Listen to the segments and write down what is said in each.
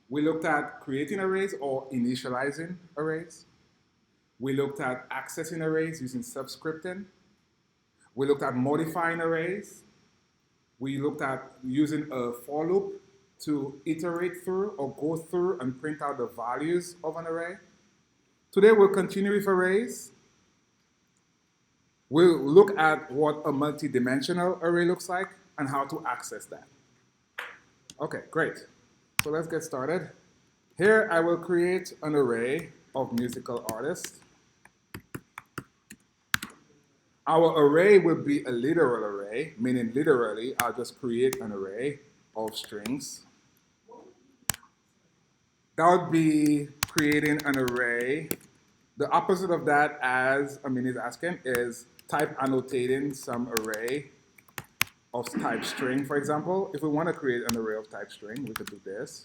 We looked at creating arrays or initializing arrays. We looked at accessing arrays using subscripting. We looked at modifying arrays. We looked at using a for loop to iterate through or go through and print out the values of an array. Today we'll continue with arrays. We'll look at what a multidimensional array looks like and how to access that. Okay, great. So let's get started. Here I will create an array of musical artists. Our array will be a literal array, meaning literally I'll just create an array of strings. That would be creating an array. The opposite of that, as Amin is asking, is type annotating some array of type string, for example. If we want to create an array of type string, we could do this,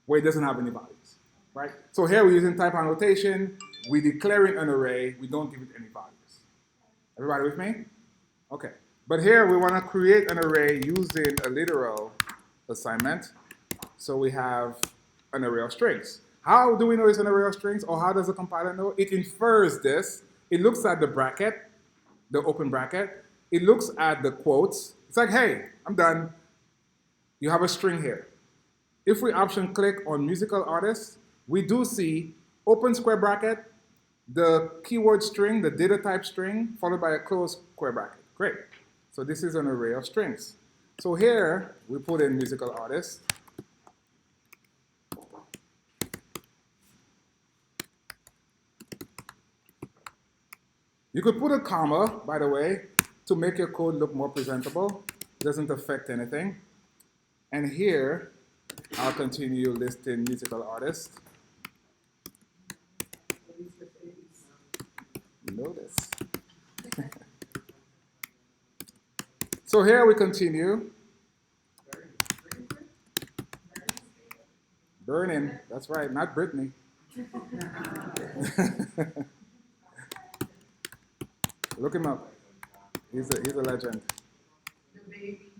where it doesn't have any values, right? So here we're using type annotation. We're declaring an array. We don't give it any values. Everybody with me? Okay. But here we want to create an array using a literal assignment. So we have an array of strings. How do we know it's an array of strings, or how does the compiler know? It infers this. It looks at the bracket, the open bracket. It looks at the quotes. It's like, hey, I'm done. You have a string here. If we option click on musical artists, we do see open square bracket, the keyword string, the data type string, followed by a closed square bracket. Great. So this is an array of strings. So here we put in musical artists. You could put a comma, by the way, to make your code look more presentable. It doesn't affect anything. And here, I'll continue listing musical artists. Notice. So here we continue. Burning, that's right, not Britney. Look him up. He's a legend. The baby.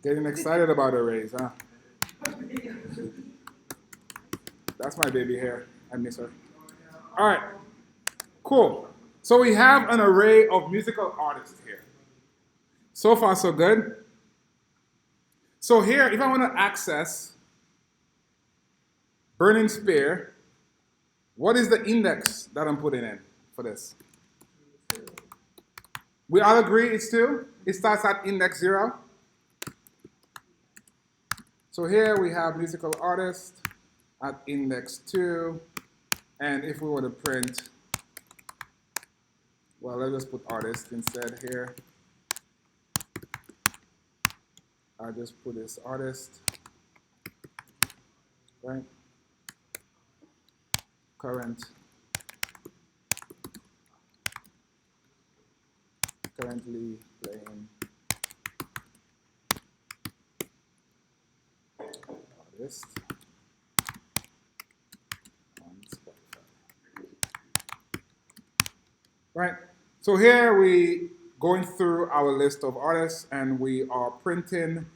Getting excited about arrays, huh? That's my baby here. I miss her. All right, cool. So we have an array of musical artists here. So far, so good. So here, if I want to access Burning Spear, what is the index that I'm putting in for this? We all agree it's 2? It starts at index 0. So here we have musical artist at index 2. And if we were to print, well, let's just put artist instead here. I'll just put this artist, right? Currently playing artist on Spotify. Right, so here we going through our list of artists and we are printing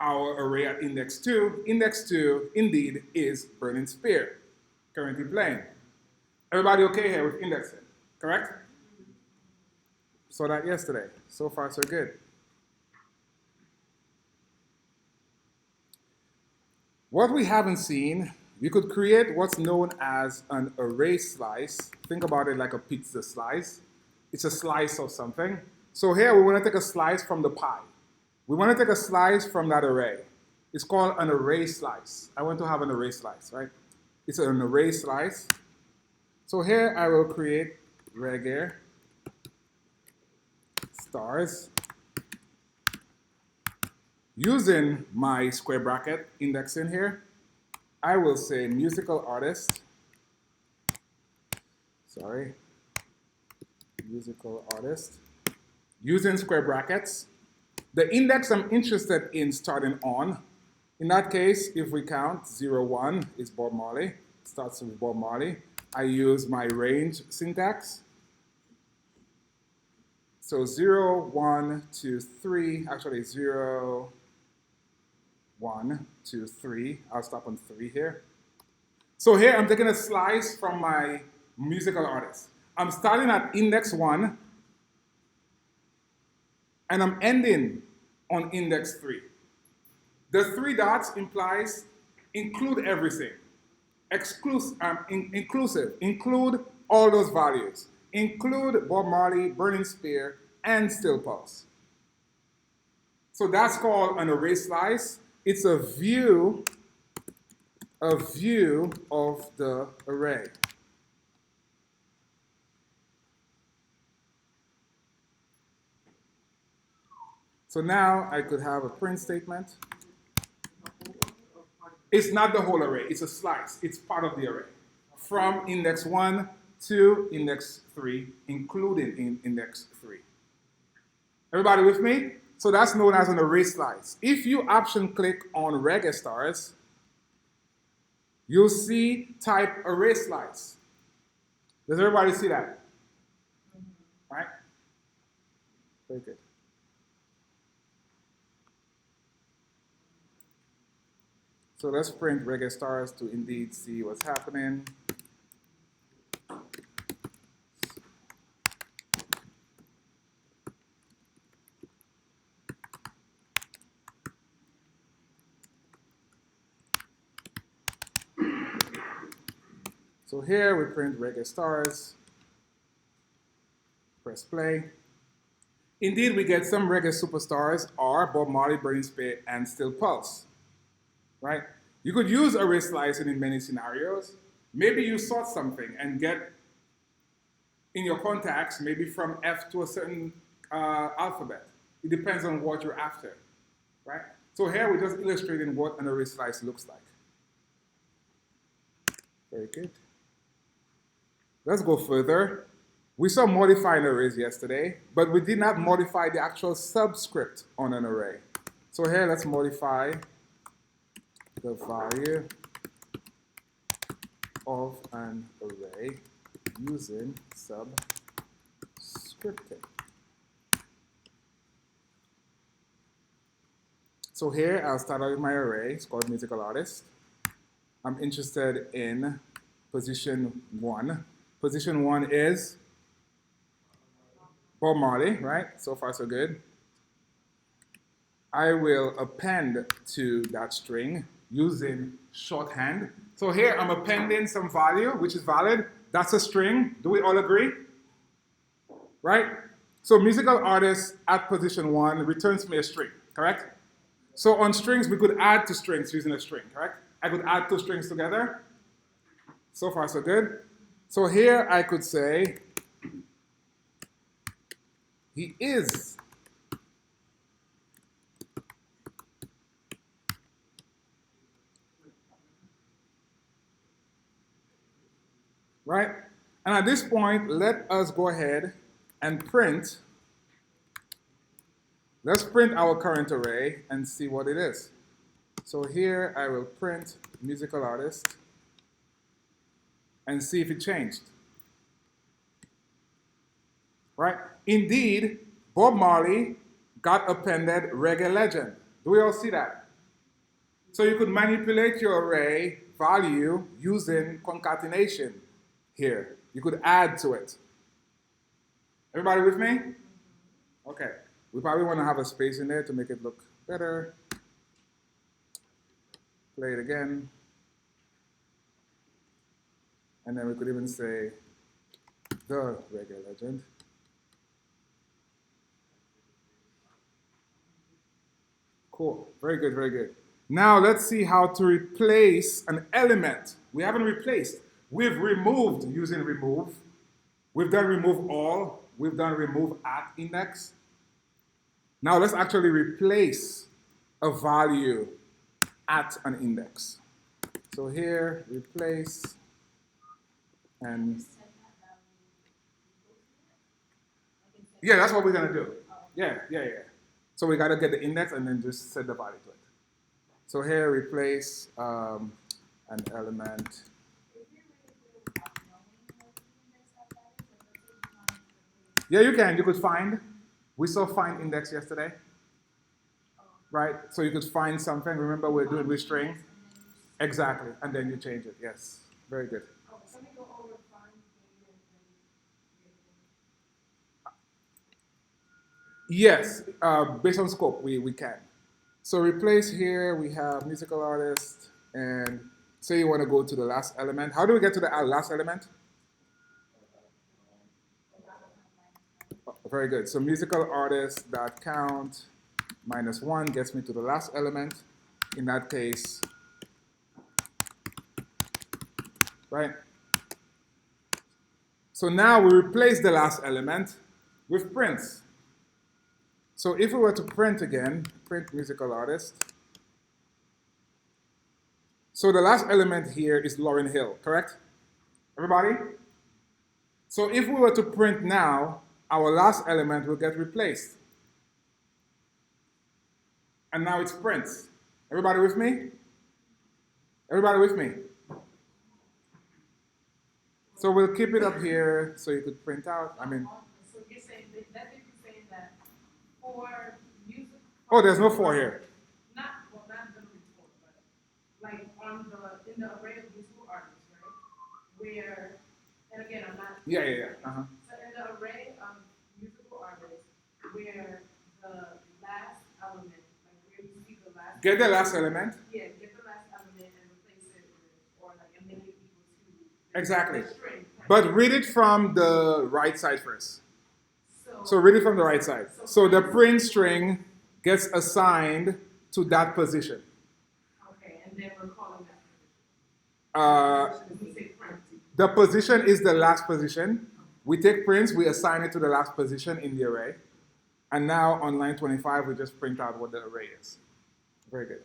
our array at index 2. Index 2 indeed is Burning Spear, currently playing. Everybody okay here with indexing, correct? Saw that yesterday. So far, so good. What we haven't seen, you could create what's known as an array slice. Think about it like a pizza slice. It's a slice of something. So here we want to take a slice from the pie. We want to take a slice from that array. It's called an array slice. I want to have an array slice, right? It's an array slice. So here I will create reggae stars using my square bracket indexing here. I will say musical artist. Sorry. Musical artist. Using square brackets. The index I'm interested in starting on. In that case, if we count 0, 1 is Bob Marley. Starts with Bob Marley. I use my range syntax. So 0, 1, 2, 3, actually 0, 1, 2, 3. I'll stop on 3 here. So here I'm taking a slice from my musical artist. I'm starting at index 1, and I'm ending on index 3. The 3 dots implies include everything. Inclusive, include all those values. Include Bob Marley, Burning Spear, and Still Pulse. So that's called an array slice. It's a view of the array. So now I could have a print statement. It's not the whole array, it's a slice. It's part of the array. From index 1 to index 3, including in index 3. Everybody with me? So that's known as an array slice. If you option click on reggae stars, you'll see type array slice. Does everybody see that? Right? Very good. So let's print reggae stars to indeed see what's happening. So here we print reggae stars. Press play. Indeed, we get some reggae superstars are Bob Marley, Burning Spear, and Still Pulse. Right? You could use array slicing in many scenarios. Maybe you sort something and get in your contacts, maybe from F to a certain alphabet. It depends on what you're after, right? So here we're just illustrating what an array slice looks like. Very good. Let's go further. We saw modifying arrays yesterday, but we did not modify the actual subscript on an array. So here let's modify the value of an array using subscripting. So here I'll start out with my array. It's called musical artist. I'm interested in position 1. Position 1 is Bob Marley, right? So far so good. I will append to that string using shorthand. So here I'm appending some value, which is valid. That's a string. Do we all agree? Right? So musical artist at position 1 returns me a string, correct? So on strings, we could add to strings using a string, correct? I could add 2 strings together. So far so good. So here I could say, he is right? And at this point, let us go ahead and print. Let's print our current array and see what it is. So here I will print musical artist and see if it changed. Right? Indeed, Bob Marley got appended reggae legend. Do we all see that? So you could manipulate your array value using concatenation here. You could add to it. Everybody with me? Okay. We probably want to have a space in there to make it look better. Play it again. And then we could even say the reggae legend. Cool. Very good, very good. Now let's see how to replace an element. We haven't replaced. We've removed using remove. We've done remove all. We've done remove at index. Now let's actually replace a value at an index. So here, replace, and yeah, that's what we're gonna do. Yeah. So we gotta get the index and then just set the value to it. So here, replace an element. Yeah, you can. You could find. We saw find index yesterday, right? So you could find something. Remember, we're doing with string. Exactly, and then you change it. Yes, very good. Oh, let me go over find Yes, based on scope, we can. So replace here, we have musical artist, and say you want to go to the last element. How do we get to the last element? Oh, very good. So musical artist dot count -1 gets me to the last element. In that case, right? So now we replace the last element with prints. So if we were to print again, print musical artist. So the last element here is Lauryn Hill, correct? Everybody? So if we were to print now, our last element will get replaced. And now it's prints. Everybody with me? Everybody with me? So we'll keep it up here so you could print out. I mean, so you're saying that you're saying that for music. oh, there's no 4 here. Not the four, but like in the array of musical artists, right? Where, and again, I'm not. Yeah. Uh-huh. So in the array of musical artists, where the last element, like where you see the last. Get the last element. Yeah, get the last element and replace it with, or like, and make it equal to. Exactly. The string. But read it from the right side first. So So read it from the right side. So the print string gets assigned to that position. okay, and then we're calling that Uh, we say print. the position is the last position. We take prints, we assign it to the last position in the array. And now on line 25, we just print out what the array is. Very good.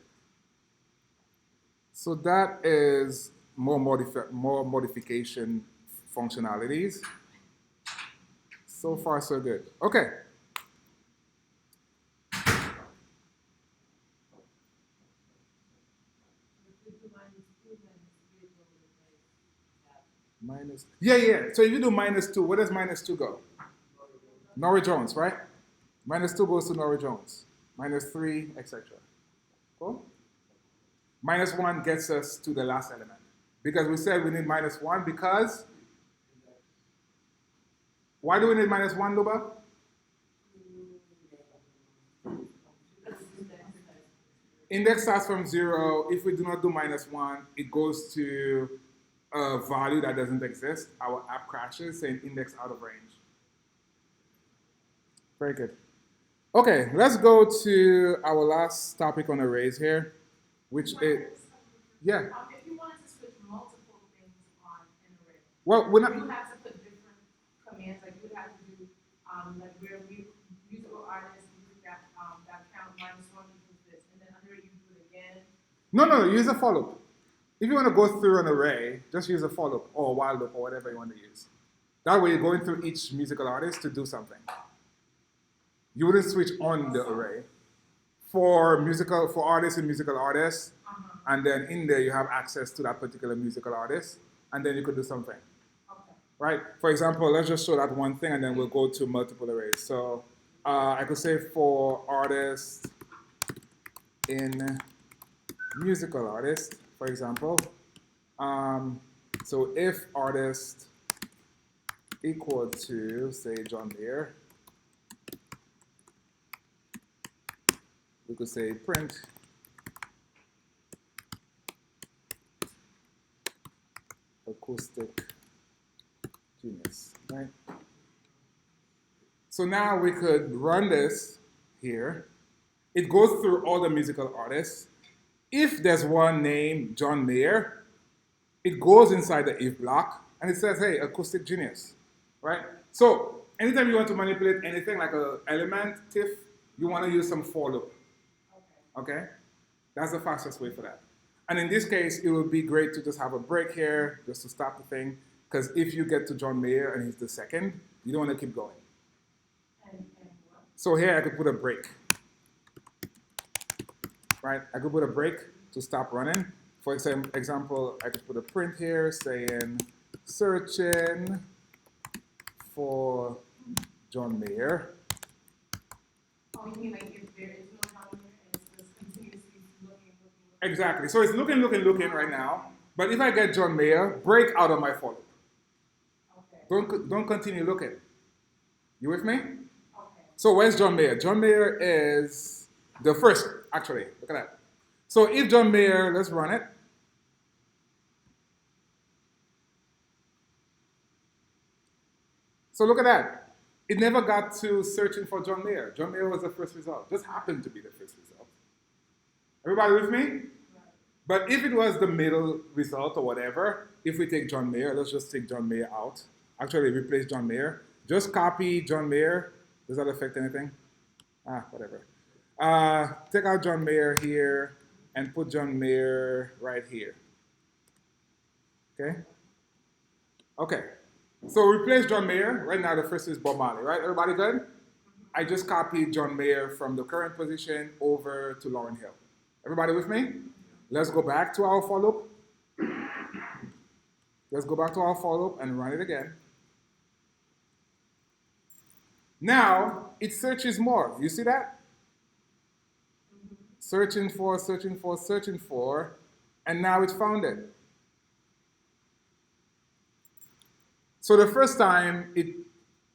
So that is more modification functionalities. So far, so good. Okay. Yeah. So if you do -2, where does -2 go? Norah Jones, right? -2 goes to Norah Jones. -3, etc. Cool? -1 gets us to the last element. Because we said we need -1 because. Why do we need -1, Luba? Index starts from 0. If we do not do -1, it goes to a value that doesn't exist. Our app crashes saying index out of range. Very good. Okay, let's go to our last topic on arrays here, which is, yeah. If you wanted to switch multiple things on an array, Well, we're not. you have to put different commands. Like you would have to do, like where we musical artists use that count -1 equals this, and then under it you do it again. No, use a for loop. If you want to go through an array, just use a for loop or a while loop or whatever you want to use. That way you're going through each musical artist to do something. You wouldn't switch on the array. For artists and musical artists, and then in there you have access to that particular musical artist, and then you could do something. Okay. Right? For example, let's just show that one thing, and then we'll go to multiple arrays. So I could say for artists in musical artist, for example. So if artist equal to, say, John Mayer, we could say print acoustic genius, right? So now we could run this here. It goes through all the musical artists. If there's one named John Mayer, it goes inside the if block and it says, hey, acoustic genius, right? So anytime you want to manipulate anything like an element, TIFF, you want to use some for loop. Okay? That's the fastest way for that. And in this case, it would be great to just have a break here, just to stop the thing, because if you get to John Mayer and he's the second, you don't want to keep going. And what? So here I could put a break. Right? I could put a break to stop running. For example, I could put a print here saying searching for John Mayer. Oh, you mean like if there is no counter and it's just continuously looking. Exactly. So it's looking right now. But if I get John Mayer, break out of my for loop. Okay. Don't continue looking. You with me? Okay. So where's John Mayer? John Mayer is the first, actually. Look at that. So if John Mayer, let's run it. So look at that. It never got to searching for John Mayer. John Mayer was the first result. Just happened to be the first result. Everybody with me? But if it was the middle result or whatever, if we take John Mayer, let's just take John Mayer out. Actually, replace John Mayer. Just copy John Mayer. Does that affect anything? Whatever. Take out John Mayer here and put John Mayer right here. Okay? Okay. So replace John Mayer. Right now, the first is Bob Marley, right? Everybody good? I just copied John Mayer from the current position over to Lauryn Hill. Everybody with me? Let's go back to our for loop. Let's go back to our for loop and run it again. Now, it searches more. You see that? Searching for, and now it found it. So the first time it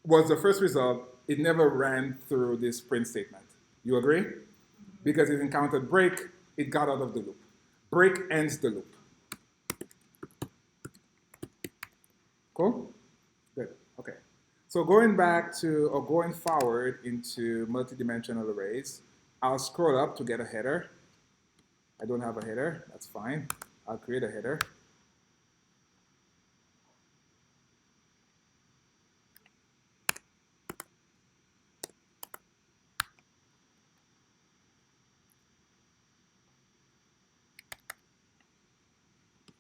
was the first result, it never ran through this print statement. You agree? Because it encountered break, it got out of the loop. Break ends the loop. Cool? Good. Okay. So going back to, or going forward into multidimensional arrays, I'll scroll up to get a header. I don't have a header. That's fine. I'll create a header.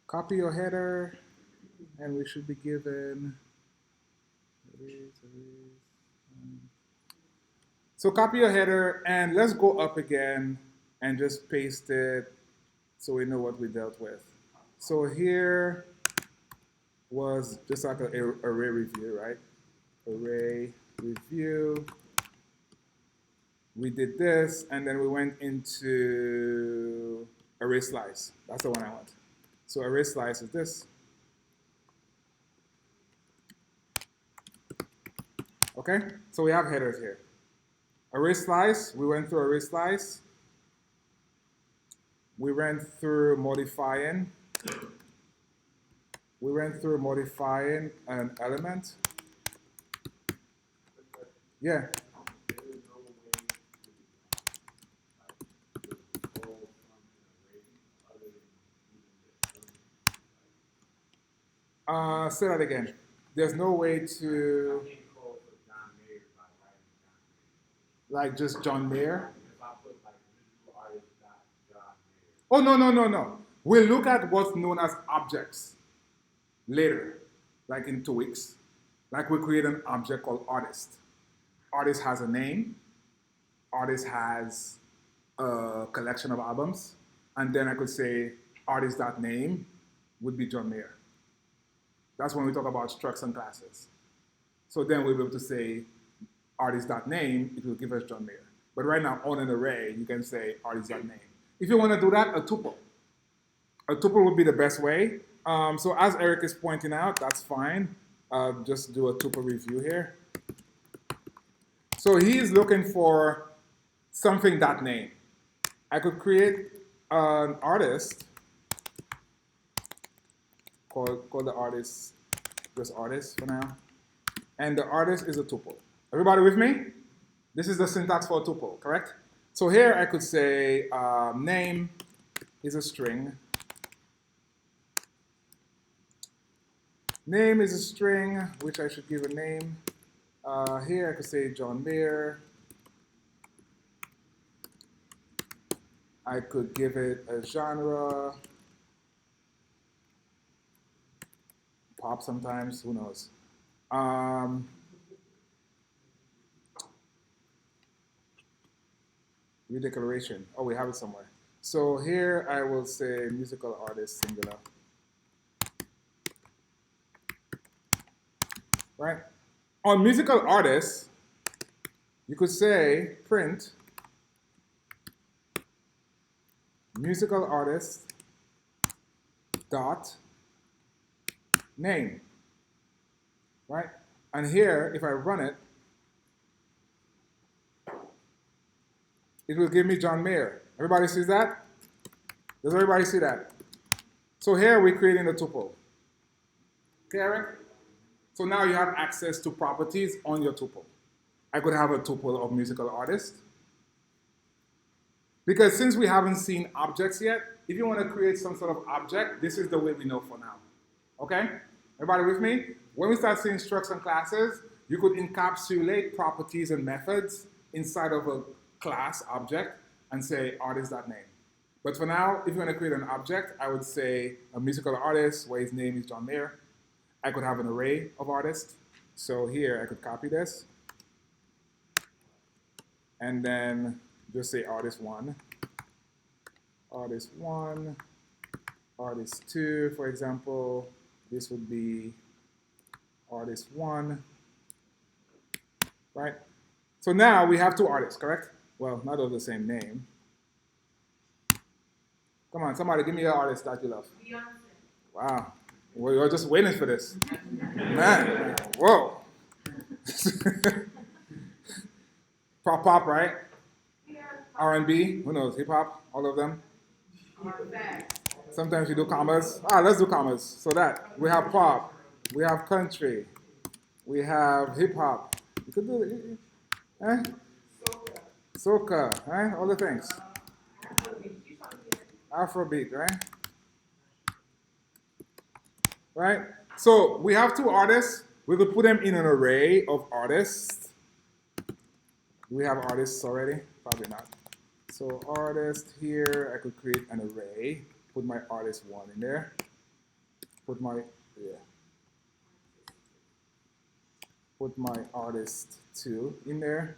Copy your header, and we should be given. So copy your header, and let's go up again and just paste it so we know what we dealt with. So here was just like an array review, right? Array review. We did this, and then we went into array slice. That's the one I want. So array slice is this. Okay, so we have headers here. Array slice, we went through array slice. We went through modifying. We went through modifying an element. Yeah. Say that again. There's no way to, like just John Mayer. Oh, no. We'll look at what's known as objects later, like in 2 weeks. Like we create an object called artist. Artist has a name. Artist has a collection of albums. And then I could say artist.name would be John Mayer. That's when we talk about structs and classes. So then we'll be able to say artist.name, it will give us John Mayer. But right now, on an array, you can say artist.name. If you want to do that, a tuple. A tuple would be the best way. So as Eric is pointing out, that's fine. Just do a tuple review here. So he's looking for something.name. I could create an artist, call the artist just artist for now. And the artist is a tuple. Everybody with me? This is the syntax for a tuple, correct? So here I could say name is a string. Name is a string, which I should give a name. Here I could say John Mayer. I could give it a genre. Pop sometimes, who knows? Redeclaration. Oh, we have it somewhere. So here I will say musical artist singular. Right? On musical artists, you could say print musical artist dot name, right? And here, if I run it, it will give me John Mayer. Everybody sees that? Does everybody see that? So here we're creating a tuple. Okay, Eric? So now you have access to properties on your tuple. I could have a tuple of musical artists. Because since we haven't seen objects yet, if you want to create some sort of object, this is the way we know for now. Okay? Everybody with me? When we start seeing structures and classes, you could encapsulate properties and methods inside of a class object and say artist.name. But for now, if you want to create an object, I would say a musical artist where his name is John Mayer. I could have an array of artists. So here I could copy this and then just say artist 1, artist 1, artist 2, for example. This would be artist 1, right? So now we have two artists, correct? Well, not of the same name. Come on, somebody give me an artist that you love. Beyonce. Wow, we were just waiting for this. Man, whoa. Pop, right? Yeah. R&B, who knows, hip hop, all of them. Artifact. Sometimes you do commas. Let's do commas. So that we have pop, we have country, we have hip hop. You could do soca, all the things. Afrobeat, right? Right? So we have two artists. We could put them in an array of artists. Do we have artists already? Probably not. So artist here, I could create an array. Put my artist 1 in there. Put my artist 2 in there.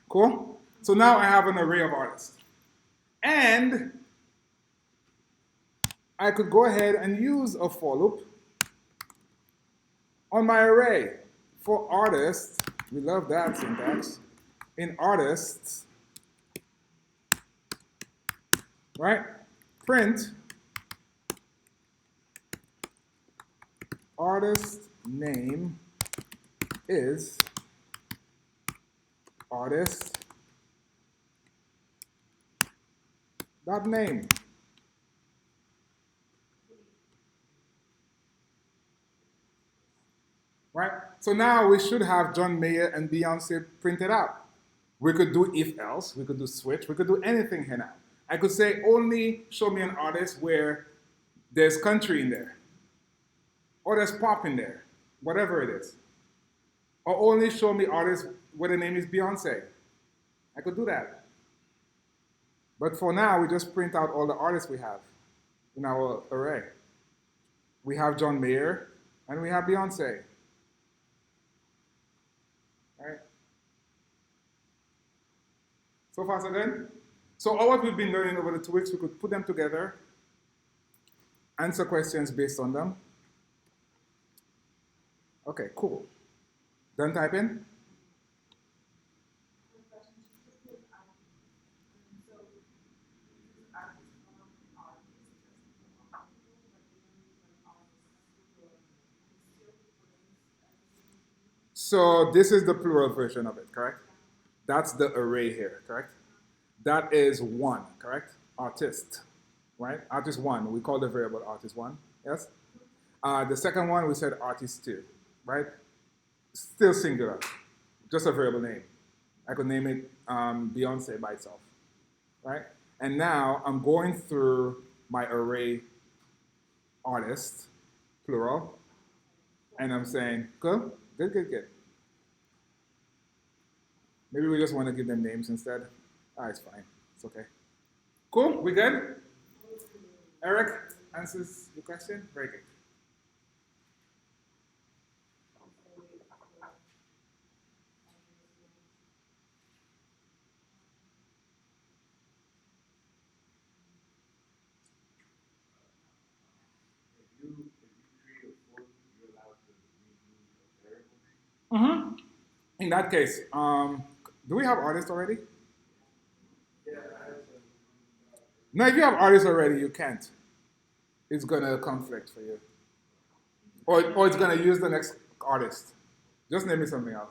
Cool? So now I have an array of artists. And I could go ahead and use a for loop on my array. For artists, we love that syntax. In artists, right? Print artist name is artist dot name. Right? So now we should have John Mayer and Beyonce printed out. We could do if else, we could do switch, we could do anything here now. I could say only show me an artist where there's country in there, or there's pop in there, whatever it is. Or only show me artists where the name is Beyonce. I could do that. But for now, we just print out all the artists we have in our array. We have John Mayer and we have Beyonce. Right? So far, so good? So all what we've been learning over the 2 weeks, we could put them together, answer questions based on them. Okay, cool. Done typing? So this is the plural version of it, correct? That's the array here, correct? That is 1, correct? Artist, right? Artist 1, we call the variable artist 1, yes? The second one, we said artist 2, right? Still singular, just a variable name. I could name it Beyonce by itself, right? And now I'm going through my array artist, plural, and I'm saying, cool, good. Maybe we just want to give them names instead. It's fine. It's okay. Cool? We good? Eric answers the question? Very good. Mm-hmm. In that case, do we have artists already? Now, if you have artists already, you can't. It's gonna conflict for you, or it's gonna use the next artist. Just name me something else.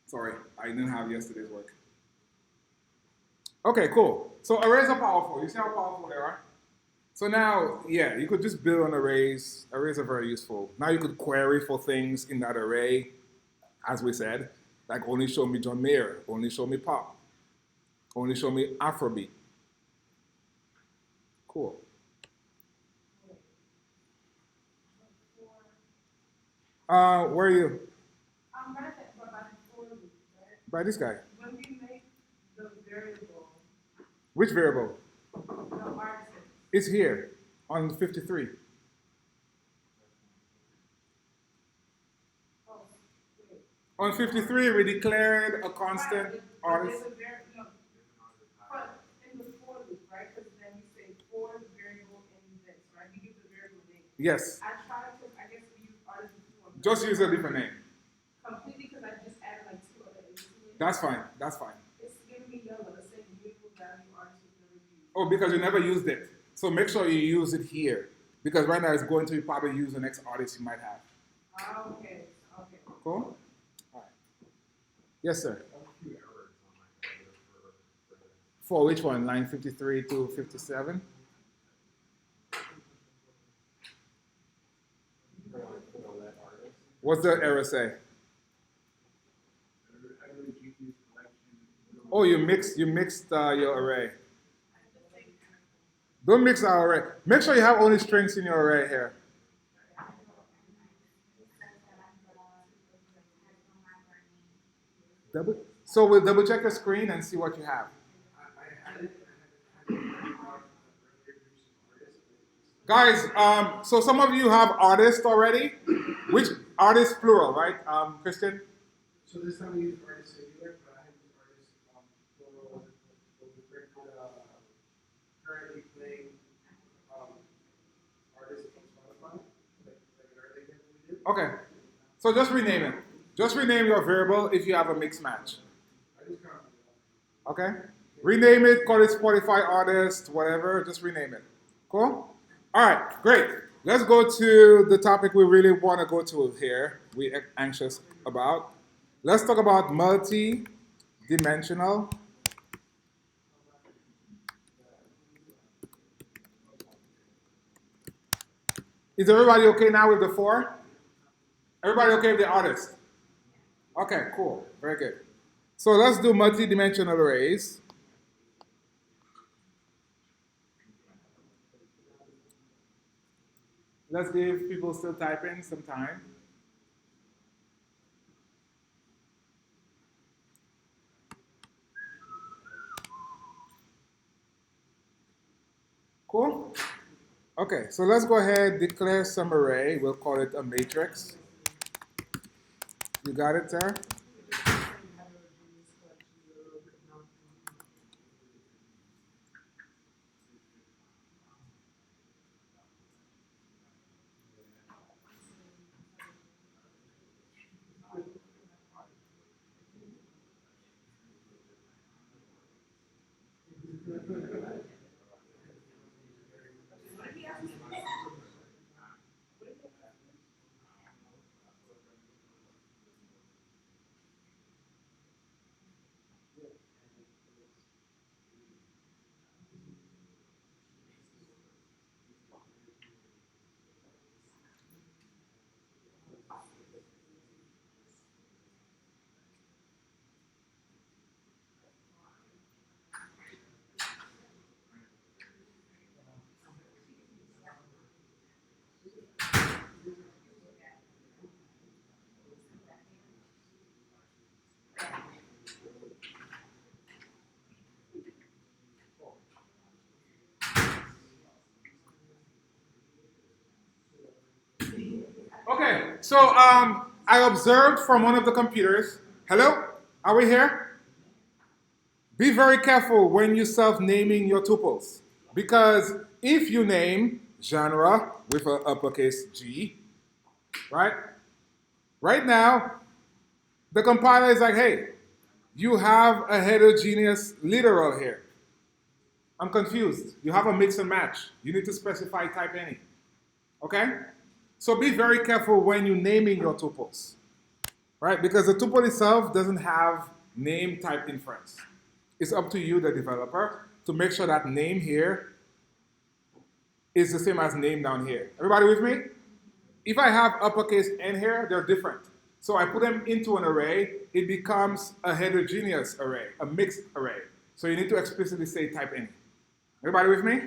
Sorry, I didn't have yesterday's work. Okay, cool. So arrays are powerful. You see how powerful they are? So now, yeah, you could just build on arrays. Arrays are very useful. Now you could query for things in that array, as we said, like only show me John Mayer, only show me pop, only show me Afrobeat. Cool. Where are you? I'm gonna say about the for loop, right? By this guy. When we make the variable, Which variable? the artist, It's here on 53. oh, wait. On 53, we declared a constant Right, artist. there's a no, but in the for loop, right? Because then we say for the variable in this, right? We give the variable name. Yes. I tried to, I guess we use artist before. Just use a different name. Completely because I just added like two other entries. That's fine. That's fine. It's giving me yellow. It's saying mutable value artist was never used. Oh, because you never used it. So make sure you use it here. Because right now it's going to probably use the next artist you might have. Okay. Okay. Cool? All right. Yes, sir. For which one? Line 53 to 57? What's the error say? Oh, you mixed your array. Don't mix our array. Make sure you have only strings in your array here. So we'll double check the screen and see what you have. Guys, so some of you have artists already. Which artist plural, right, Christian? So this time we use artist singular, but I have used artist plural. Currently playing artists on Spotify, like an early game we did. Okay. So just rename it. Just rename your variable if you have a mix match. I just can't. Okay? Rename it, call it Spotify artist, whatever, just rename it. Cool? All right, great. Let's go to the topic we really want to go to here, we're anxious about. Let's talk about multi-dimensional. Is everybody okay now with the 4? Everybody okay with the artist? Okay, cool. Very good. So let's do multi-dimensional arrays. Let's give people still typing some time. Cool? Okay, so let's go ahead, declare some array. We'll call it a matrix. You got it, Sarah? Okay, so I observed from one of the computers. Hello? Are we here? Be very careful when you self-naming your tuples. Because if you name genre with an uppercase G, right? Right now, the compiler is like, hey, you have a heterogeneous literal here. I'm confused. You have a mix and match. You need to specify type any. Okay? So be very careful when you're naming your tuples. Right? Because the tuple itself doesn't have name type inference. It's up to you, the developer, to make sure that name here is the same as name down here. Everybody with me? If I have uppercase N here, they're different. So I put them into an array, it becomes a heterogeneous array, a mixed array. So you need to explicitly say type any. Everybody with me?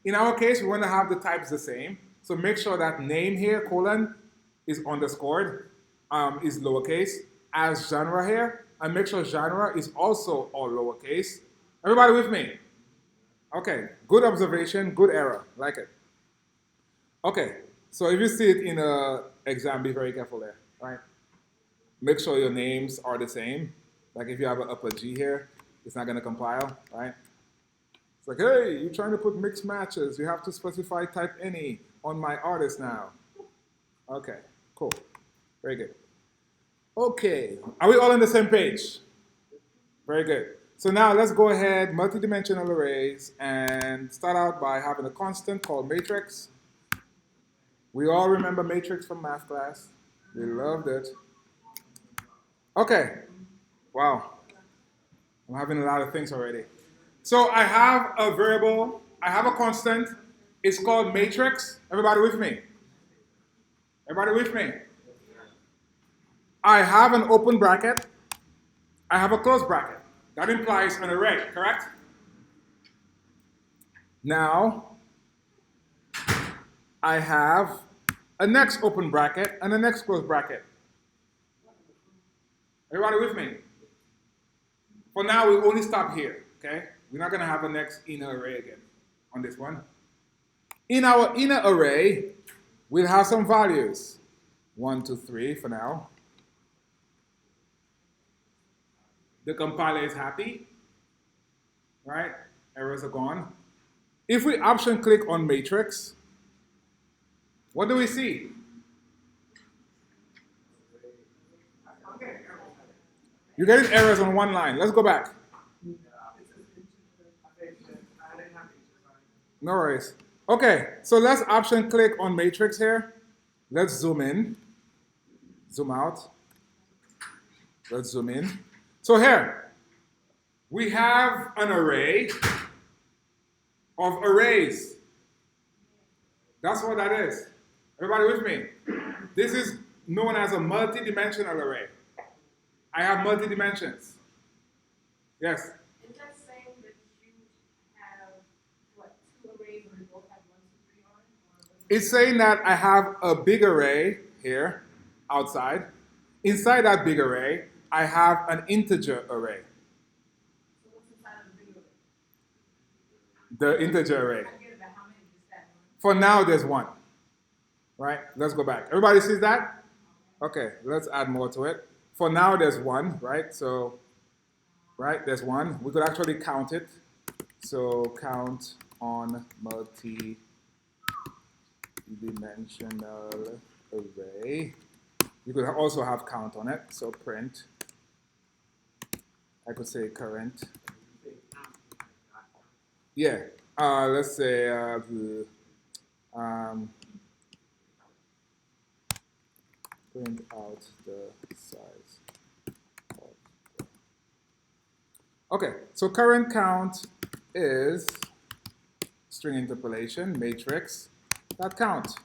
In our case, we want to have the types the same. So make sure that name here, colon, is underscored, is lowercase, as genre here, and make sure genre is also all lowercase. Everybody with me? Okay, good observation, good error, like it. Okay, so if you see it in an exam, be very careful there, right? Make sure your names are the same. Like if you have an upper G here, it's not gonna compile, right? It's like, hey, you're trying to put mixed matches. You have to specify type any on my artist now. Okay, cool, very good. Okay, are we all on the same page? Very good. So now let's go ahead, multidimensional arrays, and start out by having a constant called matrix. We all remember matrix from math class. We loved it. Okay, wow. I'm having a lot of things already. So I have a variable, I have a constant. It's called matrix. Everybody with me? Everybody with me? I have an open bracket. I have a closed bracket. That implies an array, correct? Now, I have a next open bracket and a next closed bracket. Everybody with me? For now, we only stop here, okay? We're not going to have a next inner array again on this one. In our inner array, we'll have some values. 1, 2, 3 for now. The compiler is happy, right? Errors are gone. If we option click on matrix, what do we see? You're getting errors on one line. Let's go back. No worries. Okay, so let's option click on matrix here. Let's zoom in, zoom out. Let's zoom in. So here, we have an array of arrays. That's what that is. Everybody with me? This is known as a multidimensional array. I have multi-dimensions. Yes? Is that saying that you have, what, 2 arrays and they both have 1, 2, 3 on it? It's saying that I have a big array here, outside. Inside that big array, I have an integer array. So what's inside of the big array? The integer array. I get about how many is that? For now, there's 1. Right? Let's go back. Everybody sees that? Okay, let's add more to it. For now, there's 1, right? So, right, there's 1. We could actually count it. So, count on multi-dimensional array. You could also have count on it. So, print. I could say current. Yeah. Let's say print out the size. Okay, so current count is string interpolation, matrix, dot count.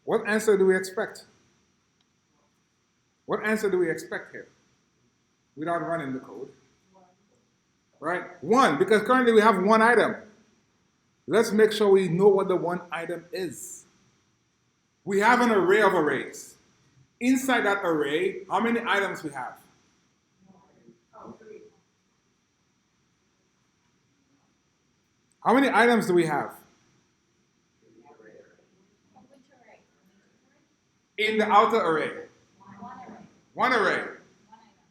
What answer do we expect? What answer do we expect here? Without running the code. Right? 1, because currently we have 1 item. Let's make sure we know what the 1 item is. We have an array of arrays. Inside that array, how many items we have? How many items do we have? In the outer array. 1 array.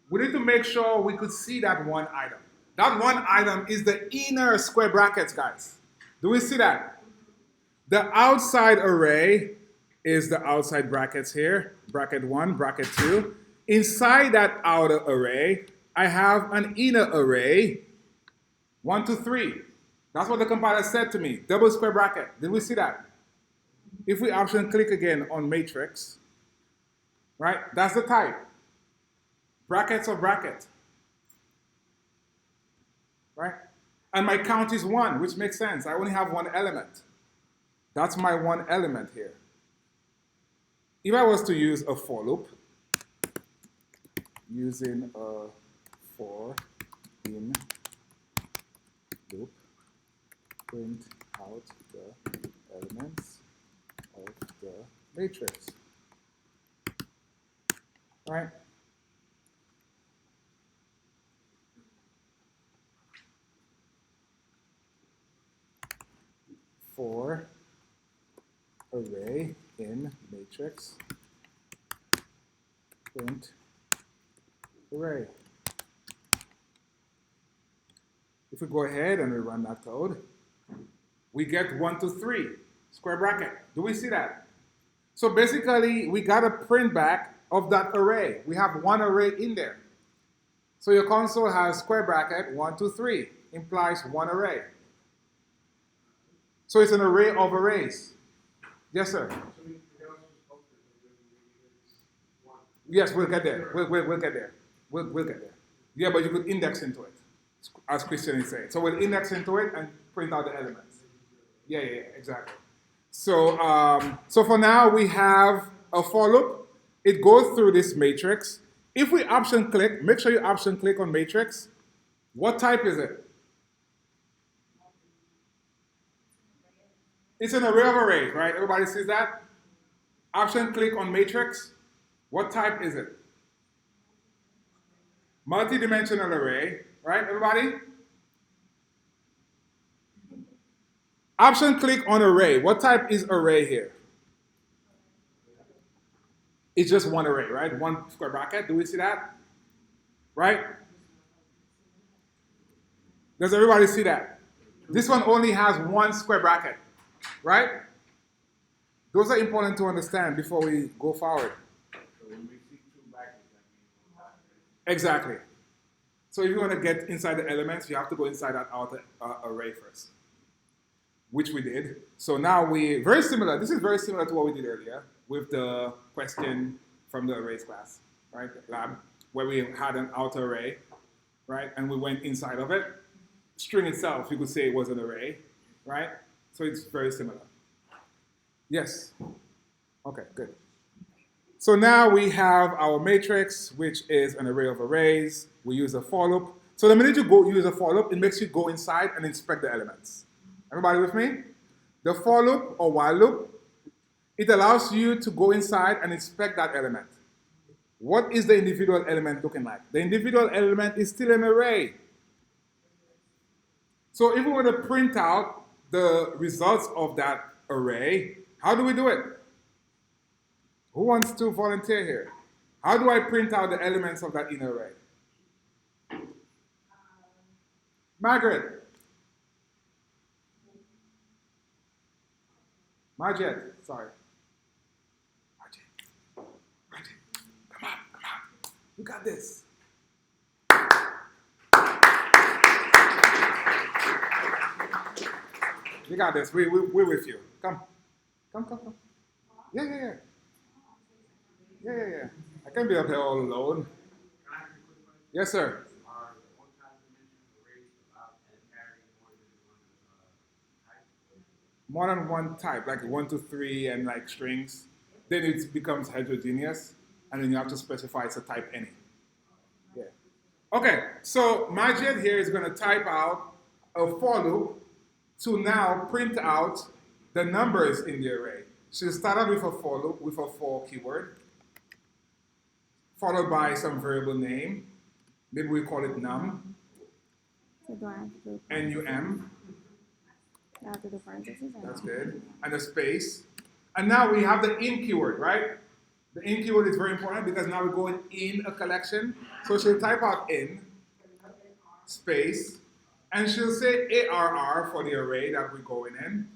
We need to make sure we could see that 1 item. That 1 item is the inner square brackets, guys. Do we see that? The outside array is the outside brackets here. Bracket 1, bracket 2. Inside that outer array, I have an inner array 1, 2, 3. That's what the compiler said to me. Double square bracket. Did we see that? If we option click again on matrix, right? That's the type. Brackets of bracket. Right? And my count is 1, which makes sense. I only have one element. That's my one element here. If I was to use a for loop, using a for in loop, print out the elements of the matrix. Right? For array in matrix, print array. If we go ahead and we run that code, we get 1, 2, 3, square bracket. Do we see that? So basically, we got a print back of that array. We have one array in there. So your console has square bracket 1, 2, 3, implies one array. So it's an array of arrays. Yes, sir. Yes, we'll get there. We'll get there. We'll get there. Yeah, but you could index into it, as Christian is saying. So we'll index into it and print out the elements. Yeah, exactly. So, so for now, we have a for loop. It goes through this matrix. If we option click, make sure you option click on matrix. What type is it? It's an array of arrays, right? Everybody sees that? Option click on matrix. What type is it? Multidimensional array, right, everybody? Option click on array. What type is array here? It's just one array, right? One square bracket. Do we see that? Right? Does everybody see that? This one only has one square bracket, right? Those are important to understand before we go forward. Exactly. So if you want to get inside the elements, you have to go inside that outer array first, which we did. So now very similar. This is very similar to what we did earlier with the question from the arrays class, right? Lab, where we had an outer array, right? And we went inside of it. String itself, you could say it was an array, right? So it's very similar. Yes. Okay, good. So now we have our matrix, which is an array of arrays. We use a for loop. So the minute you go use a for loop, it makes you go inside and inspect the elements. Everybody with me? The for loop or while loop, it allows you to go inside and inspect that element. What is the individual element looking like? The individual element is still an array. So if we were to print out the results of that array, how do we do it? Who wants to volunteer here? How do I print out the elements of that inner array? Margaret. Margaret, sorry. Margaret, come on. You got this. You got this. We're with you. Come. Yeah. Yeah. I can't be up here all alone. Yes, sir. More than one type, like 1, 2, 3, and like strings. Then it becomes heterogeneous, and then you have to specify it's a type any. Yeah. Okay, so Majid here is going to type out a for loop to now print out the numbers in the array. She'll start out with a for loop with a for keyword, followed by some variable name. Maybe we call it num. So do I have to do N-U-M. I have to do parentheses? That's good. And a space. And now we have the in keyword, right? The in keyword is very important because now we're going in a collection. So she'll type out in, space, and she'll say ARR for the array that we're going in,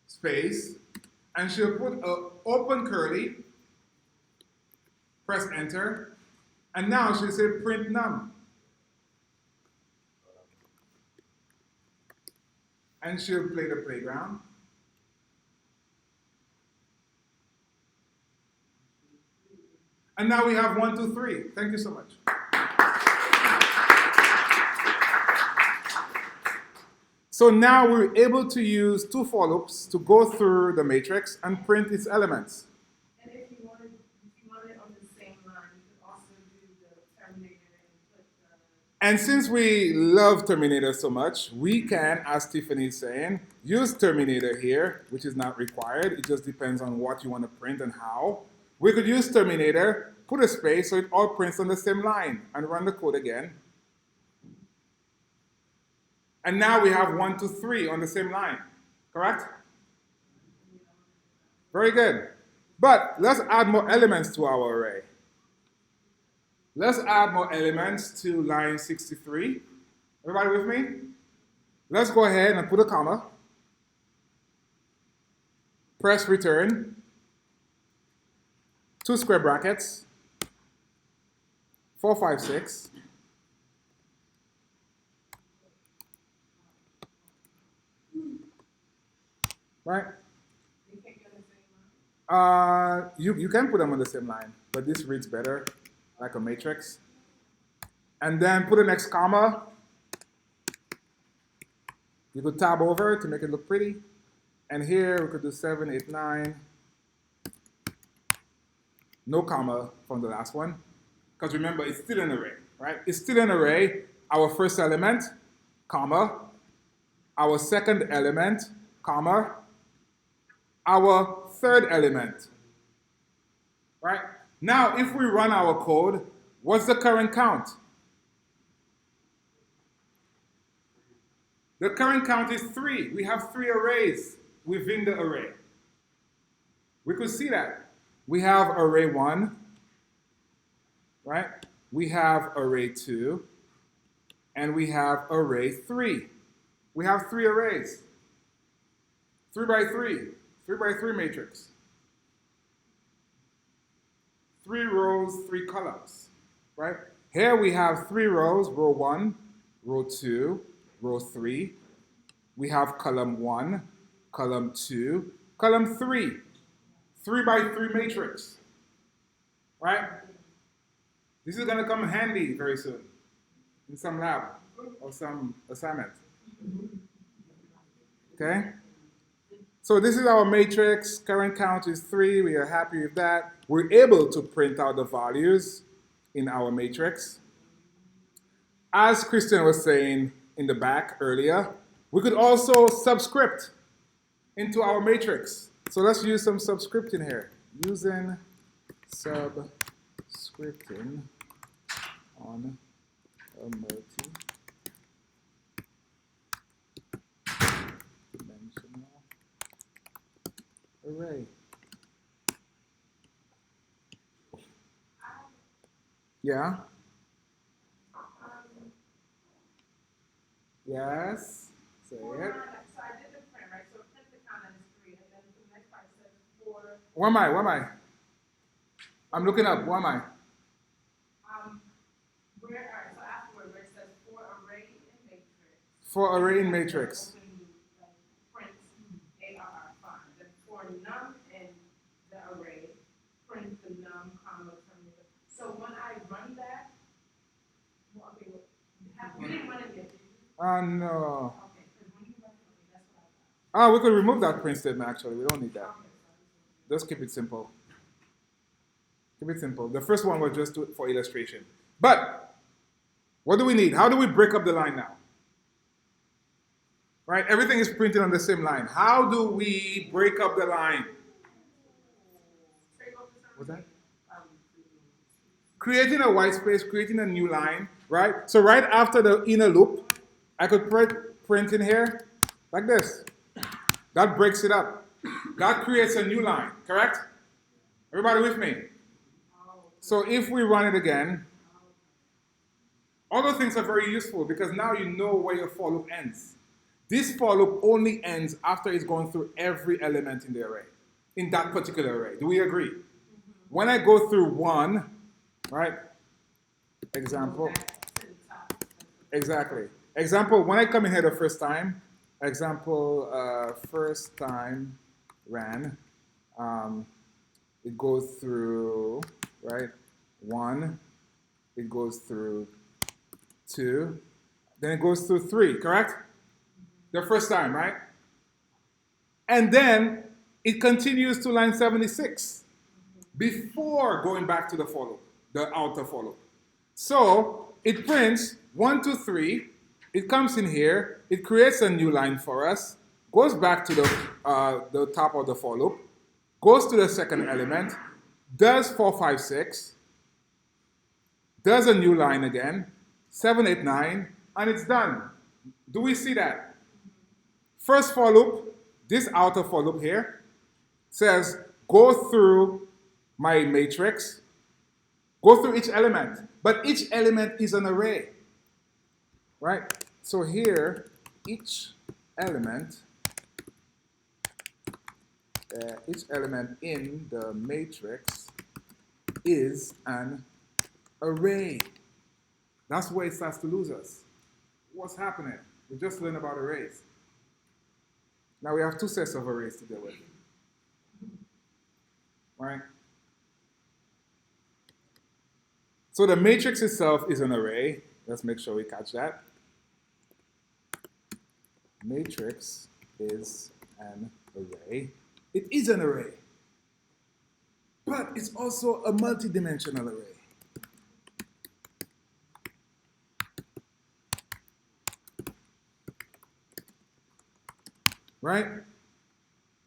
space, and she'll put an open curly, press enter, and now she'll say print num. And she'll play the playground. And now we have 1, 2, 3. Thank you so much. So now we're able to use 2 for loops to go through the matrix and print its elements. And if you wanted it on the same line, you could also do the Terminator and put the. And since we love Terminator so much, we can, as Tiffany's saying, use Terminator here, which is not required. It just depends on what you want to print and how. We could use Terminator, put a space so it all prints on the same line, and run the code again. And now we have 1, 2, 3 on the same line, correct? Very good. But let's add more elements to our array. Let's add more elements to line 63. Everybody with me? Let's go ahead and put a comma. Press return. 2 square brackets. 4, 5, 6. Right? You can put them on the same line, but this reads better, like a matrix. And then put the next comma. You could tab over to make it look pretty. And here we could do 7, 8, 9. No comma from the last one. Because remember, it's still an array, right? It's still an array. Our first element, comma. Our second element, comma. Our third element, right? Now, if we run our code, what's the current count? The current count is 3. We have 3 arrays within the array. We could see that. We have array 1, right? We have array 2, and we have array 3. We have 3 arrays. 3 by 3. 3 by 3 matrix. 3 rows, 3 columns, right? Here we have 3 rows, row 1, row 2, row 3. We have column 1, column 2, column 3. 3 by 3 matrix, right? This is going to come handy very soon in some lab or some assignment. Okay? So this is our matrix. Current count is 3. We are happy with that. We're able to print out the values in our matrix. As Christian was saying in the back earlier, we could also subscript into our matrix. So let's use some subscripting here. Using subscripting on a multi-dimensional array. Yeah? Yes? Say it. So I did the print, right? So print the count is 3, and then the next part says 4. Where am I? Where am I? I'm looking up. Where am I? Where, so afterward, where it says 4 array in matrix. For array in matrix. Print ARR fine. Then for num in the array, print the num comma Terminator. So when I run that, well, okay, you didn't run it yet, did you? No. Okay, because when you run it, okay, that's what I thought. We could remove that print statement actually. We don't need that. Okay, Just keep it simple. Keep it simple. The first one was just for illustration. But what do we need? How do we break up the line now? Right? Everything is printed on the same line. How do we break up the line? What's that? Creating a white space, creating a new line, right? So right after the inner loop, I could print in here like this. That breaks it up. That creates a new line, correct? Everybody with me? So if we run it again, all those things are very useful because now you know where your for loop ends. This for loop only ends after it's gone through every element in the array, in that particular array. Do we agree? When I go through 1, right? Example. Exactly. Example, when I come in here the first time, Example, first time ran, it goes through, right, 1, it goes through 2, then it goes through 3, correct? The first time, right? And then it continues to line 76 before going back to the for loop, the outer for loop. So it prints 1, 2, 3. It comes in here. It creates a new line for us. Goes back to the top of the for loop. Goes to the second element. Does 4, 5, 6. Does a new line again. 7, 8, 9, and it's done. Do we see that? First for loop, this outer for loop here, says go through my matrix, go through each element, but each element is an array, right? So here, each element in the matrix is an array. That's where it starts to lose us. What's happening? We just learned about arrays. Now we have 2 sets of arrays to deal with, right? So the matrix itself is an array. Let's make sure we catch that. Matrix is an array. It is an array, but it's also a multidimensional array. Right?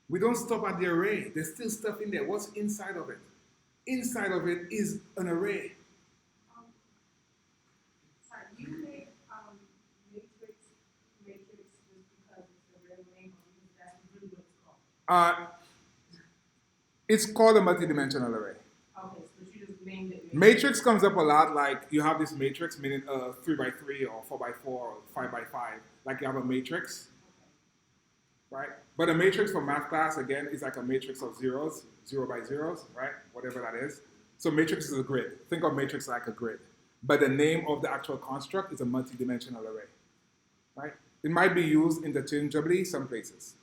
We don't stop at the array. There's still stuff in there. What's inside of it? Inside of it is an array. Sorry, you made matrix just because it's the real name, or because that's really what it's called? It's called a multidimensional array. Okay, so you just named it. Matrix comes up a lot, like you have this matrix, meaning 3 by 3 or 4 by 4 or 5 by 5. Like you have a matrix, right? But a matrix for math class, again, is like a matrix of zeros, 0 by zeros, right? Whatever that is. So matrix is a grid. Think of matrix like a grid. But the name of the actual construct is a multidimensional array, right? It might be used interchangeably some places.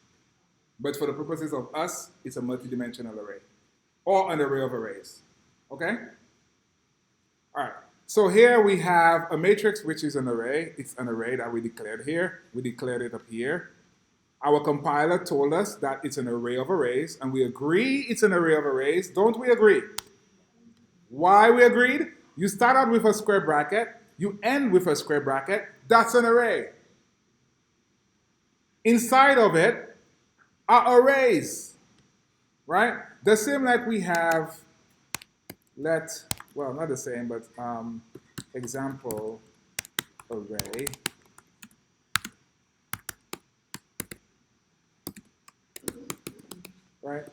But for the purposes of us, it's a multidimensional array. Or an array of arrays, okay? All right, so here we have a matrix, which is an array. It's an array that we declared here. We declared it up here. Our compiler told us that it's an array of arrays, and we agree it's an array of arrays. Don't we agree? Why we agreed? You start out with a square bracket. You end with a square bracket. That's an array. Inside of it are arrays, right? The same like we have, well, not the same, but example array. Right?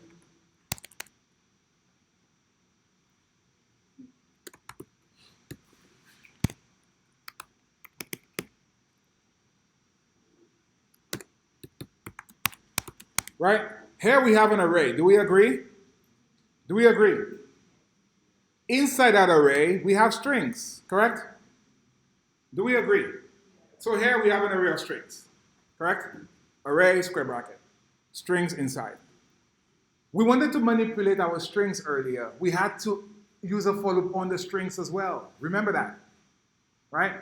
Right? Here we have an array. Do we agree? Do we agree? Inside that array, we have strings, correct? Do we agree? So here we have an array of strings, correct? Array, square bracket, strings inside. We wanted to manipulate our strings earlier. We had to use a for loop on the strings as well. Remember that, right?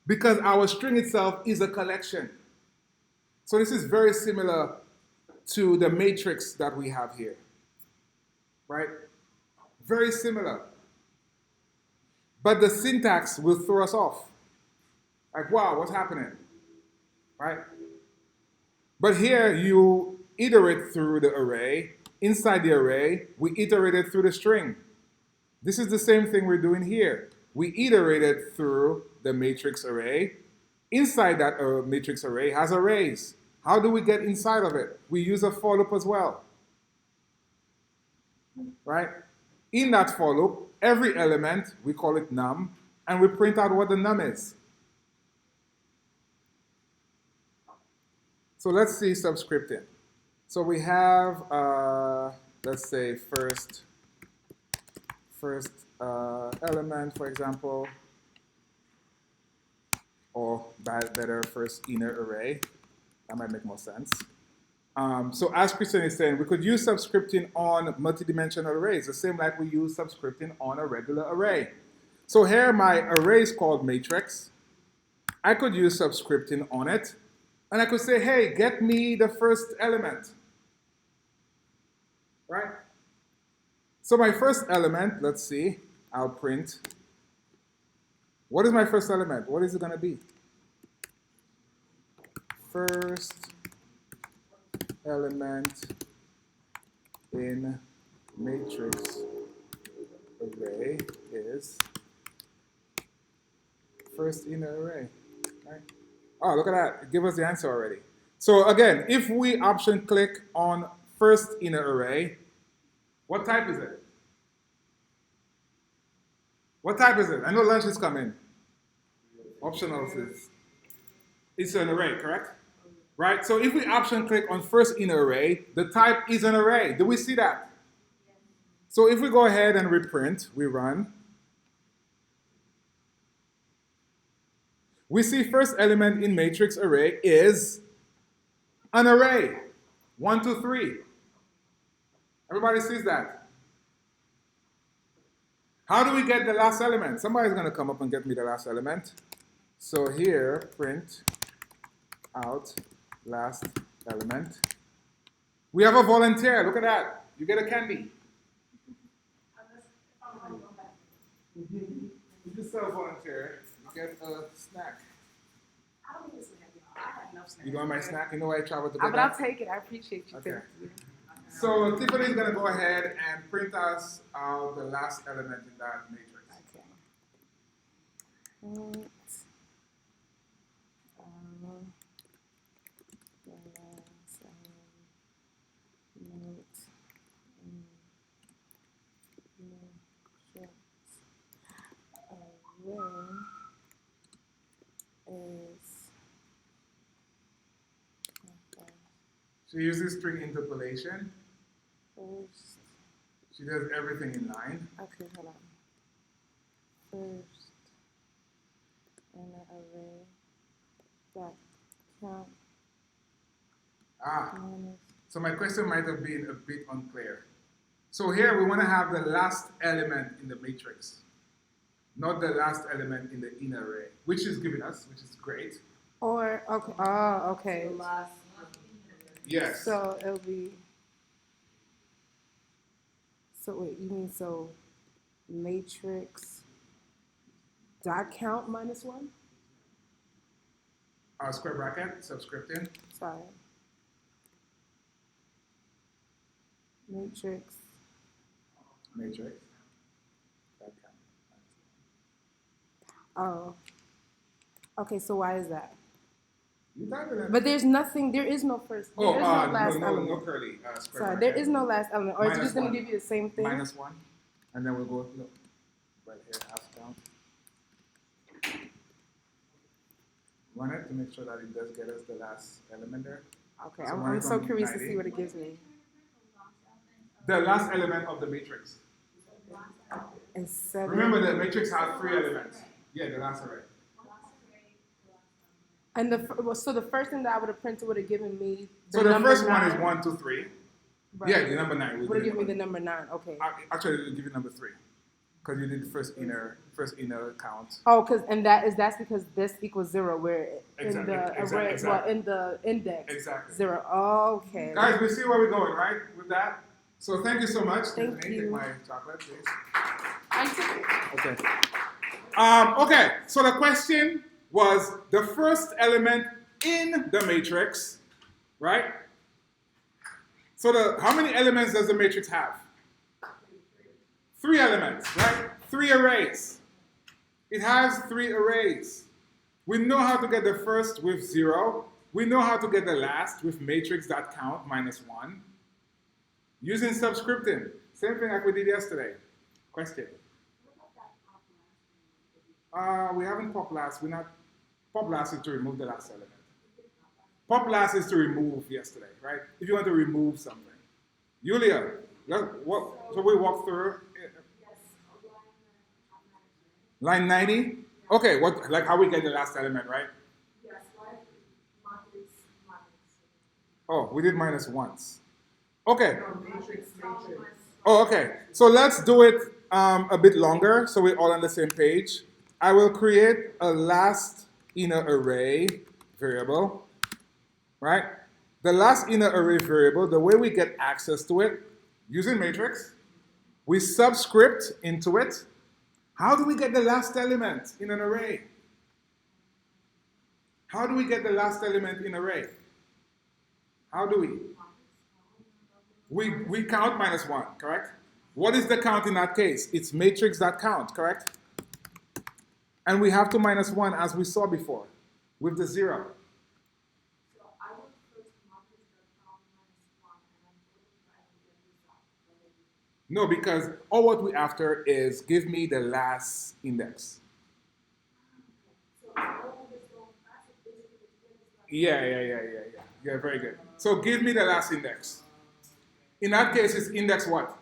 Because our string itself is a collection. So this is very similar to the matrix that we have here, right? Very similar. But the syntax will throw us off. Like, wow, what's happening, right? But here you iterate through the array. Inside the array, we iterated through the string. This is the same thing we're doing here. We iterated through the matrix array. Inside that matrix array has arrays. How do we get inside of it? We use a for loop as well, right? In that for loop, every element, we call it num, and we print out what the num is. So let's see subscripting. So we have, let's say, first element, for example, or better, first inner array. That might make more sense. So as Christian is saying, we could use subscripting on multidimensional arrays, the same like we use subscripting on a regular array. So here my array is called matrix. I could use subscripting on it, and I could say, hey, get me the first element. Right? So my first element, let's see, I'll print. What is my first element? What is it going to be? First element in matrix array is first inner array. Right? Oh, look at that. It gave us the answer already. So again, if we option click on first inner array, what type is it? What type is it? I know lunch is coming. Optional is it's an array, correct? Right? So if we option click on first inner array, the type is an array. Do we see that? So if we go ahead and reprint, we run. We see first element in matrix array is an array. 1, 2, 3. Everybody sees that. How do we get the last element? Somebody's going to come up and get me the last element. So here, print out last element. We have a volunteer. Look at that. You get a candy. You just sell a volunteer. You get a snack. I don't think it's gonna happen. I have enough snacks. You want my snack? You know I traveled to get But I'll that? take it. I appreciate you. Okay. Thank you. So Tiffany's going to go ahead and print us out the last element in that matrix. Okay. Print. Is She uses string interpolation. first. She does everything in line. Okay, hold on. First in an array that count Ah, minus. so my question might have been a bit unclear. So here we want to have the last element in the matrix, not the last element in the inner array, which is given us, which is great. Or okay. Oh, okay. Yes. So it'll be. So wait, you mean so matrix dot count minus one? Square bracket, subscripting. Sorry. Matrix. Matrix. That count. Oh. Okay, so why is that? You type it in. But there's nothing. There is no first. There Oh, is no last no element. curly. Square Sorry, bracket. there is no last element. Or is it Minus just going one. to give you the same thing? -1, and then we'll go look right here, half count. Run it to make sure that it does get us the last element there. Okay, So I'm mine so from curious to 90. see what it gives me. The last element of the matrix. It's 7. Remember, the matrix has 3 elements. Yeah, the last array. And so the first thing that I would have printed would have given me So the number first one is 9. 1, 2, 3. Right. Yeah, the number 9. Would have given me the number 9. Okay. Actually, it'll give you number 3. Because you did the first inner count. Oh, that's because this equals 0, where in the array, Exactly. well, in the index, Exactly. 0. Okay. Guys, we see where we're going, right? With that. So thank you so much. Thank Tiffany, you. Take my chocolate, please. I took it. Okay. Okay. So the question was the first element in the matrix, right? So how many elements does the matrix have? 3 elements, right? 3 arrays. It has 3 arrays. We know how to get the first with 0. We know how to get the last with matrix.count -1. Using subscripting. Same thing like we did yesterday. Question. We haven't pop last. Pop last is to remove the last element. Pop last is to remove yesterday, right? If you want to remove something. Julia, so we walk through line 90. Okay, like how we get the last element, right? Yes, Oh, we did minus once. Okay. No, matrix. Oh, okay. So let's do it a bit longer so we're all on the same page. I will create a last inner array variable, right? The last inner array variable, the way we get access to it, using matrix, we subscript into it. How do we get the last element in an array? How do we get the last element in an array? How do we? We count minus 1, correct? What is the count in that case? It's matrix.count, correct? And we have to minus 1 as we saw before with the 0. So I would first matrix the count -1 and then try to get result. No, because all what we're after is give me the last index. So all this don't pass it basically Yeah, very good. So give me the last index. In that case, it's index what?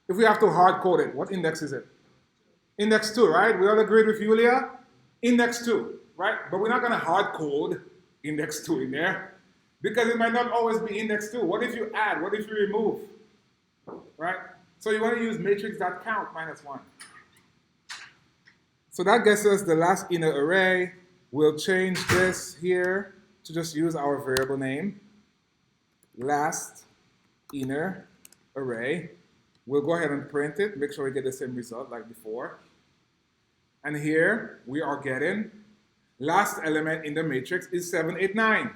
If we have to hard code it, what index is it? Index 2, right? We all agreed with Julia? Index 2, right? But we're not going to hard code index 2 in there because it might not always be index 2. What if you add? What if you remove? Right? So you want to use matrix.count minus 1. So that gets us the last inner array. We'll change this here to just use our variable name. Last inner array. We'll go ahead and print it, make sure we get the same result like before. And here we are getting last element in the matrix is 789.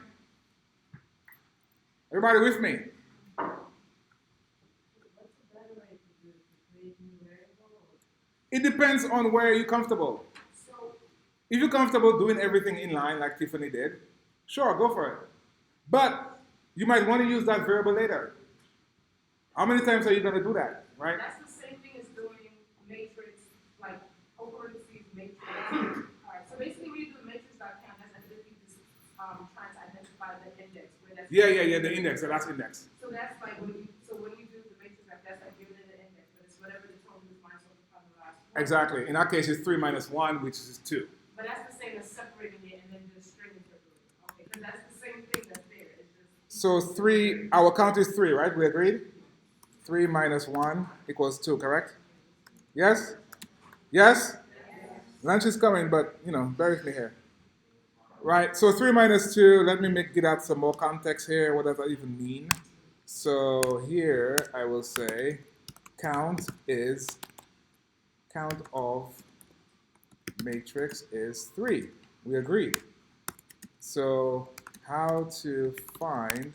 Everybody with me? It depends on where you're comfortable. If you're comfortable doing everything in line like Tiffany did, sure, go for it. But you might want to use that variable later. How many times are you going to do that, right? That's the same thing as doing matrix, like parentheses matrix. Alright, so basically when you do matrix.count, that's as if you just trying to identify the index. Where that's The index, the last index. So that's like when you do the matrix, that's like giving it an index, but it's whatever the total is minus what the last one. Exactly. In that case, it's 3 minus 1, which is 2. But that's the same as separating it and then just string interpolating. Okay, because that's the same thing that's there. It's just So 3, our count is 3, right? We agreed? 3 minus 1 equals 2, correct? Yes? Yes? Lunch is coming, but, bear with me here. Right, so 3 minus 2, let me give that some more context here. What does that even mean? So here I will say count of matrix is 3. We agreed. So how to find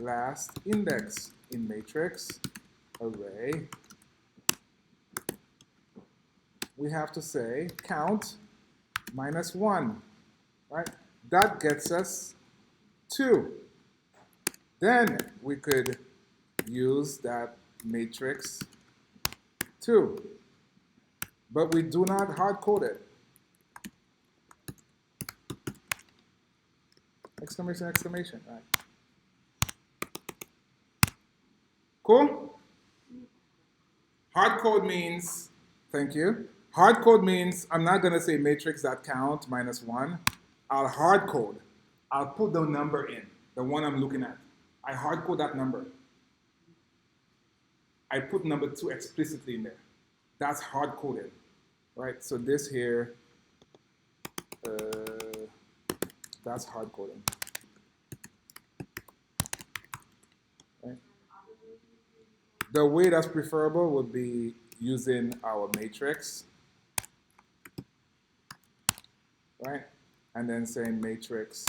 last index in matrix array? We have to say count minus 1, right? That gets us 2. Then we could use that matrix 2. But we do not hard code it. Exclamation, exclamation, right? Cool? Hard code means, thank you. Hard code means I'm not going to say matrix.count minus 1. I'll hard code. I'll put the number in, the one I'm looking at. I hard code that number. I put number 2 explicitly in there. That's hard coded, right? So this here, that's hard coding. Right? The way that's preferable would be using our matrix, right? And then saying matrix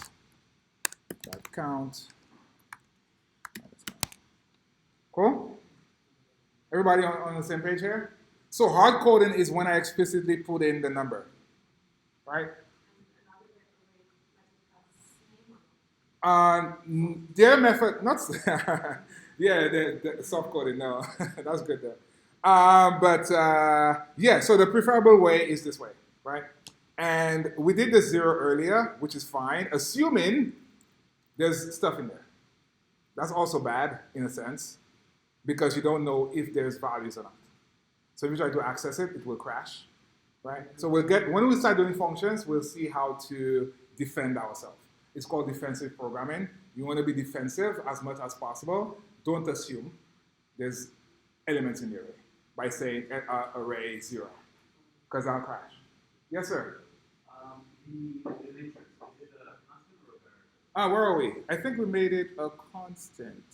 dot count. Cool? Everybody on the same page here? So hard coding is when I explicitly put in the number, right? Their method, not yeah, the soft coding. No, that's good though. Yeah, so the preferable way is this way, right? And we did the 0 earlier, which is fine, assuming there's stuff in there. That's also bad in a sense, because you don't know if there's values or not. So if you try to access it, it will crash, right? So when we start doing functions, we'll see how to defend ourselves. It's called defensive programming. You want to be defensive as much as possible. Don't assume there's elements in the array by saying array 0, because that'll crash. Yes, sir? The matrix, is it a constant or a variable? Where are we? I think we made it a constant.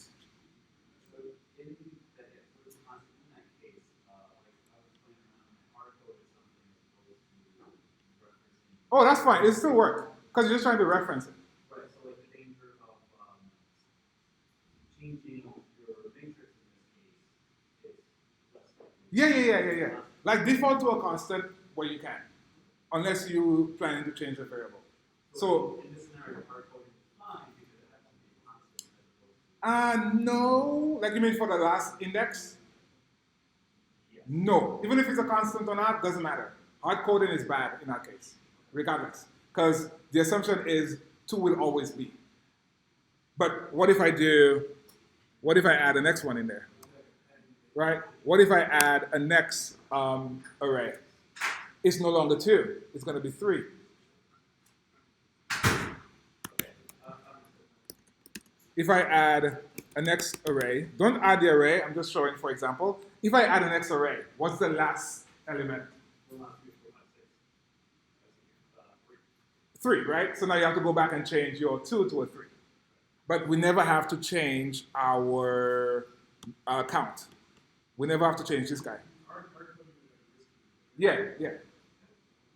So anything that was constant in that case, like I was playing around, I hard coded something as opposed to referencing. Oh, that's fine. It'll still work, because you're just trying to reference it. Right, so like the danger of changing your matrix in this case is less likely. Yeah. Like default to a constant where you can, unless you planning to change the variable. So in this scenario, hard coding is fine because it has to be a constant as opposed to. no, like you mean for the last index? Yes. No, even if it's a constant or not, doesn't matter. Hard coding is bad in that case, regardless, because the assumption is 2 will always be. But what if I add a next one in there? Right? What if I add a next array? It's no longer 2. It's going to be 3. If I add a next array, don't add the array. I'm just showing, for example. If I add an next array, what's the last element? 3, right? So now you have to go back and change your 2 to a 3. But we never have to change our count. We never have to change this guy. Yeah.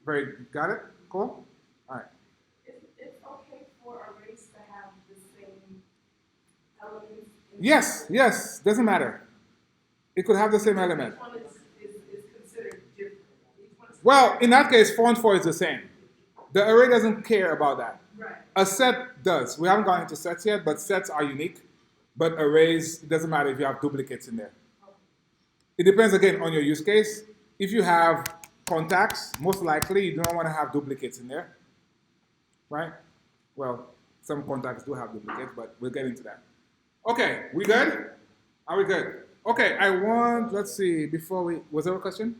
Very, got it? Cool? All right. It's okay for arrays to have the same elements. Yes, doesn't matter. It could have the same element. Each one is considered different. Each one is Well, in that case, font 4 is the same. The array doesn't care about that. right. A set does. We haven't gone into sets yet, but sets are unique. But arrays, it doesn't matter if you have duplicates in there. It depends, again, on your use case. If you have contacts, most likely you don't want to have duplicates in there. Right? Well, some contacts do have duplicates, but we'll get into that. Okay, we good? Are we good? Okay, let's see, was there a question?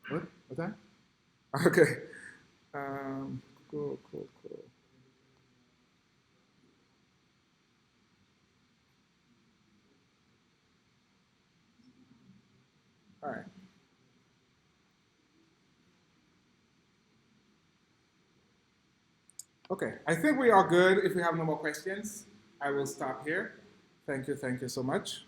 What? What's that? Okay. Cool. All right. Okay, I think we are good. If we have no more questions, I will stop here. Thank you so much.